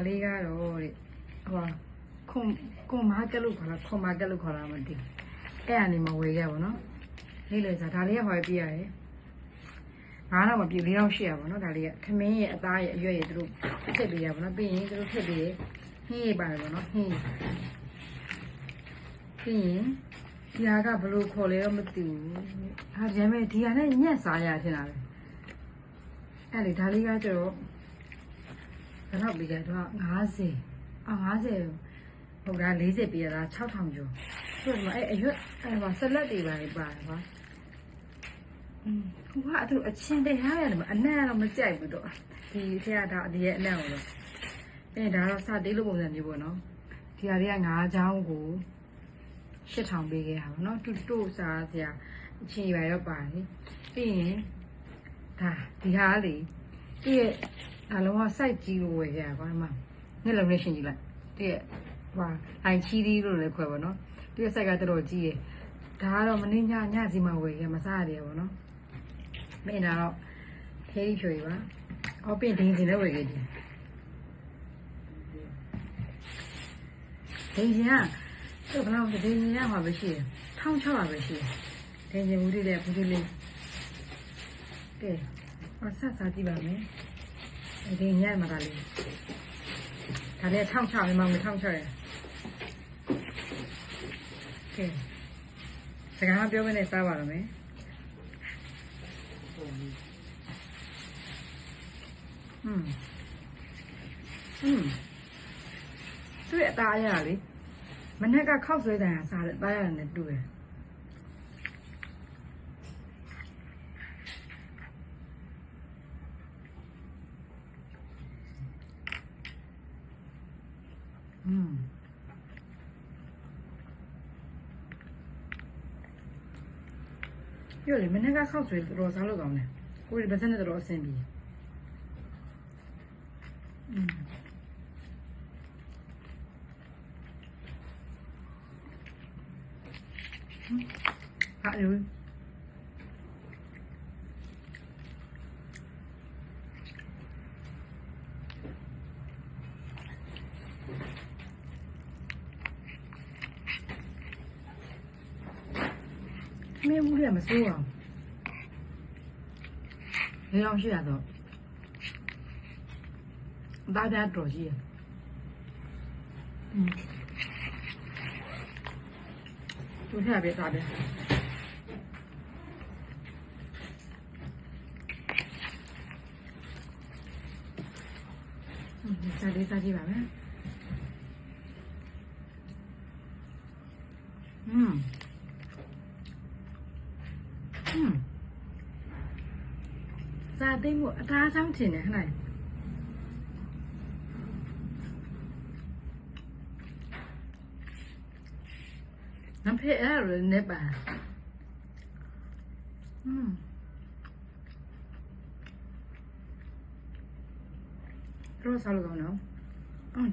လေးကတော့တဲ့ဟိုခွန်မာကက်လို့ခေါ်တာခွန်မာကက်လို့ခေါ်တာမသိအဲ့အနေမှာဝေခဲ့ပါတော့လေးလေစားဒါလေးကဟောပြရတယ်9တော့မပြည့်4တော့8ရပါတော့ဒါလေးကခမင်းရဲ့အသားရဲ့အရွက်ရဲ့သူတို့ထည့်ပေးရပါတော့ပြီးရင်သူတို့ထည့်ပေးရဟင်းရပါတယ်ပေါ့နော်ဟင်းပြီးရင်ဒီဟာကဘလို့ခေါ်လဲတော့မသိဘူးဟာဒါပေမဲ့ဒီဟာနဲ့ညက်စားရထင်တာပဲအဲ့လေဒါလေးကကျတော့ဘယ်တော့ပြီးကြတော့50ဟုတ်လား40ပြရတာ6000ကျော်ဆိုတော့အဲ့အရွက်အဲ့ပါဆက်လက်တွေပါတယ်ကွာဟိုကအဲ့လိုအချင်းတွေထားရတယ်မအနံ့တော့မကြိုက်ဘူးတော့ဒီထက်ကဒါဒီရဲ့အနံ့ကိုတော့အဲ့ဒါတော့စတေးလို့ပုံစံမျိုးပေါ့နော်ဒီဟာတွေက9ချောင်းကို8000ပေးခဲ့တာပေါ့နော်တူစားစရာအချင်းရွာတော့ပါတယ်ပြီးရင်ဒါဒီဟာလေဒီရဲ့အလုံးက site ကြီးကိုဝယ်ခဲ့တာကွာဒီမှာမျက်လုံးနဲ့ရှင်းကြည့်လိုက်ဒီရဲ့ဟာအိုင်ချီဒီလို့လည်းခေါ်ပါတော့ဒီရဲ့ site ကတော်တော်ကြီးရယ်ဒါကတော့မင်းညစီမှဝယ်ခဲ့မစားရတယ်ပေါ့နော်မင်းတော့ဖေးဖြွေပါအော်ပြင်ဒင်းစီနဲ့ဝယ်ခဲ့တယ်ဒင်းစီကဘယ်လောက်ဒင်းစီကမှာပဲရှိတယ်1600ပဲရှိတယ်ဒင်းစီဘူးလေးကဘူးလေးကဲဆက်စားကြည့်ပါမယ်ဒီညမှာဒါလေးဒါလေး1600မှမ1600ကဲစကားပြောမနေစားပါတော့မယ်သူ့အသားရလေမနေ့ကခောက်ဆွဲတန်စားတယ်သားရတယ်နဲ့တူတယ်ပြောလေမနေ့ကခောက်ဆွဲတော်စားလို့ကောင်းတယ်ကိုယ်ဒီပစံနဲ့တော်အဆင်ပြေဟာယူမင်းဘူးရမစိုးအောင်ဘယ်အောင်ရှိရတော့ဒါတော်ရှိရသူထပ်ပြသားတယ်စားလေးစားကြည့်ပါမယ်စားသိမှုအသားဆောင်ချင်တယ်ဟဲ့น้ำเพชรอะไรเนี่ยป่ะรสชาติก็เนาะ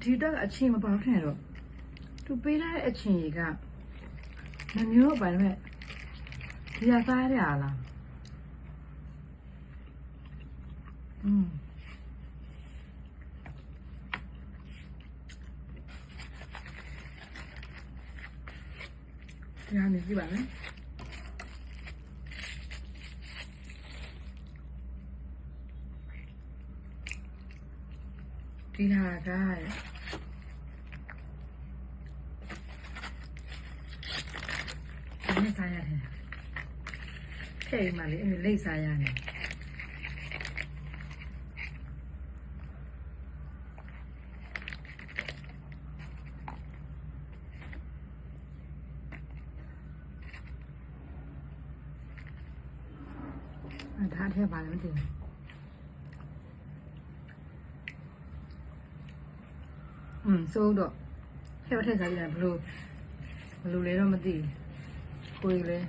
ဒီတော့အချင်းမပေါင်းထင်တော့သူပေးထားတဲ့အချင်းကြီးကမမျိုးပါနဲ့ဒီရစားရလားဒီဟာနေကြည့်ပါမယ်ဒီဟာကဒီစားရတယ်ထဲမှာလေအဲ့လိမ့်စားရတယ်ဒါထည့်ပါလို့မသိဘူးစိုးတော့ထည့်စားကြတယ်ဘလို့လဲတော့မသိကိုယ်လဲ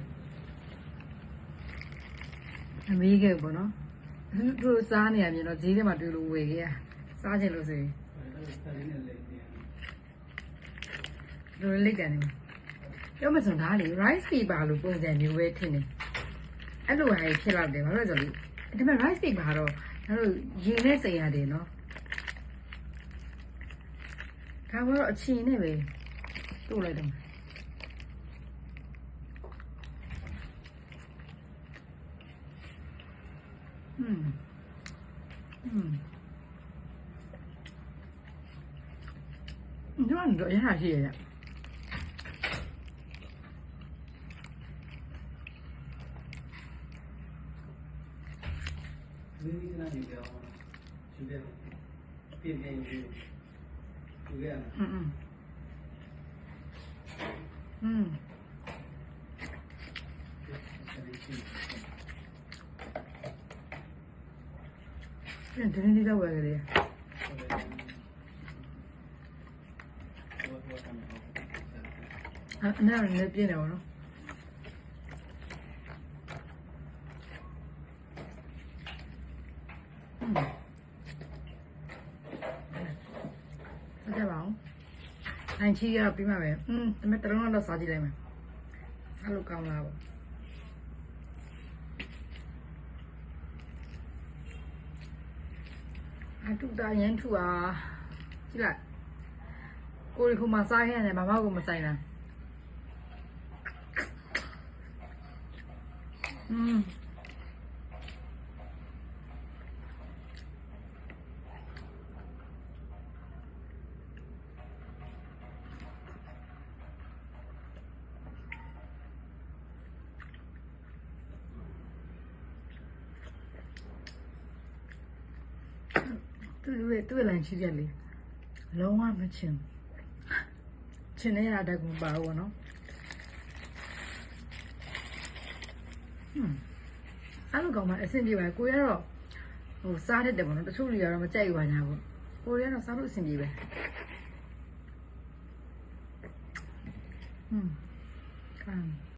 အမေးခဲ့ပေါ့နော်သူစားနေရမြင်တော့ဈေးထဲမှာတွေ့လို့ဝယ်ခဲ့ရစားချင်လို့ဆိုရင်လိုလိတ်တယ်နေပြောမစွန်သားလေ rice paper လို့ပုံစံမျိုးပဲထင်တယ်အဲ့လိုဟာဖြစ်လောက်တယ်ဘာလို့လဲဆိုတော့ဒီမှာ rice paper တော့တို့ရေနဲ့စိန်ရတယ်နော် ဒါကတော့အချီနဲ့ပဲတို့လိုက်တော့ဒီမှာတော့ရရရှိရ Ini kena juga, juga pilih juga. Ini tidak boleh dia. Nah, ini dia ni orang. Ada bang, nanti ya prima be. Tapi terus ada saji lagi mah. Selalu kau lah. Aduh dah yang tu sila. Kau ni kau masak ni, mama kau masak ni. Tu lang chi jali long wa ma chin chin ne ya da kun ba wo noအဲ့လိုကောင်မှအဆင်ပြေပါကိုရတော့ဟိုစားတတ်တယ်ပေါ့နော်တချို့လူကတော့မကြိုက်ပါညာပေါ့ကိုရတော့စားလို့အဆင်ပြေပဲ